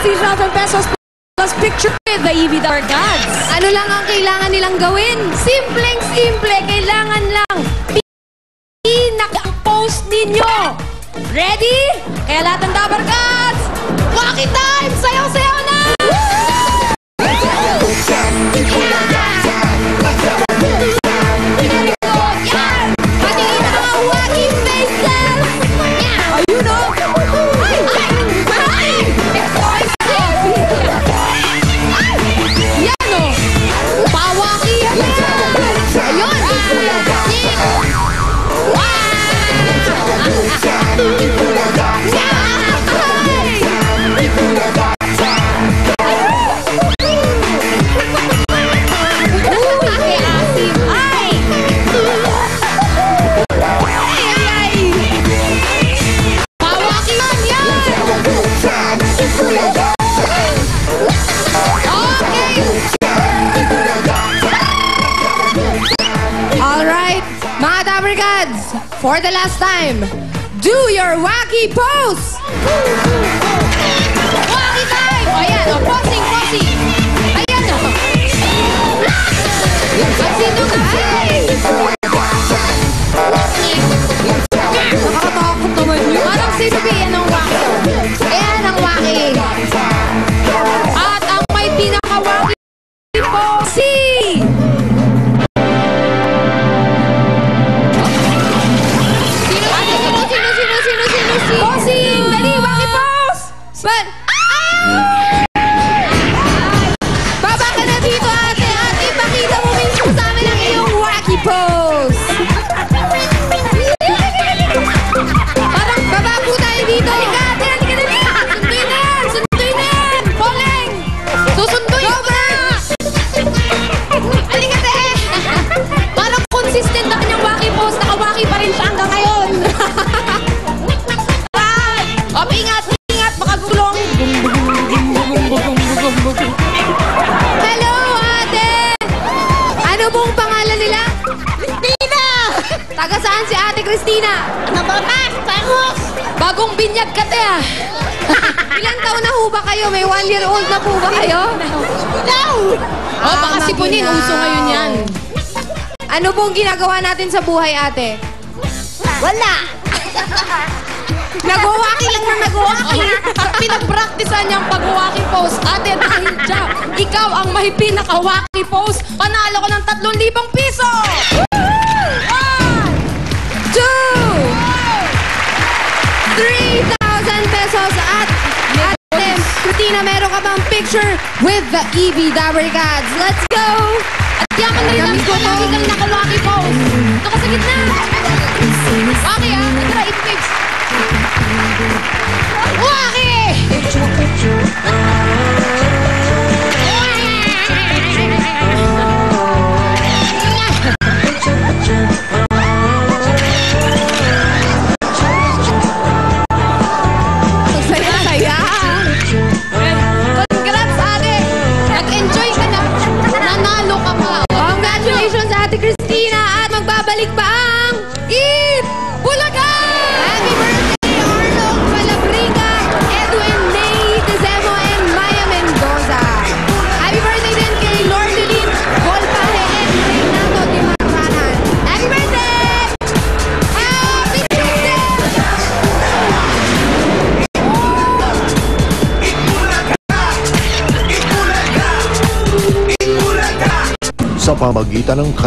16,000 pesos plus picture with the EVWR Gods. Ano lang ang kailangan nilang gawin? Simpleng-simple, kailangan lang pinaka-post ninyo. Ready? Kaya lahat ng Dabber Gods, Wacky time! Sayaw-sayaw na! For the last time, do your wacky pose! Wacky time! O yan, o, posing, posing! Ayan o! At sino ka? Nakakatakot naman yun. Parang sino ba yan ang wacky? Ayan ang wacky. At ang may pinaka-wacky pose! Posing! Dali, wacky pose! But, baba ka na dito, ate! Ate, pakita mo mismo sa amin ang iyong wacky pose! Parang baba po tayo dito! Halika, ate! Halika na dito! Sunduin na yan! Sunduin na yan! Poleng! Susunduin ko na! Halika, ate! Parang consistent na kanyang wacky pose. Naka-wacky pa rin siya hanggang ngayon! Ingat! Ingat! Baka gulong! Hello, ate! Ano pong pangalan nila? Cristina! Taga saan si ate Cristina? Ano ba ka? Tangos! Bagong binyag ka, te, ah! Ilang taon na ho ba kayo? May 1-year-old na po ba kayo? No! Oh, baka sipunin. Uso ngayon yan. Ano pong ginagawa natin sa buhay, ate? Wala! Nag-waki lang na nag-waki. Pinag-practicean niyang pag-waki pose. Ate, dahil dyan, ikaw ang may pinaka-waki pose. Panalo ko ng 3,000 piso! 1, 2, 3,000 pesos. At ate, Cristina, meron ka bang picture with the EVWR Gods? Let's go! At yaman na rin ang ko. Lagi kang naka-waki pose. Ito ka sa gitna. Waki, ah. Tara, ipipage. Wacky! Saya-saya! Congrats, ate! Nag-enjoy ka na! Nanalo ka pa! Congratulations, ate Cristina! At magbabalik pa ang Eat Bulaga! Happy birthday! Sa pamagitan ng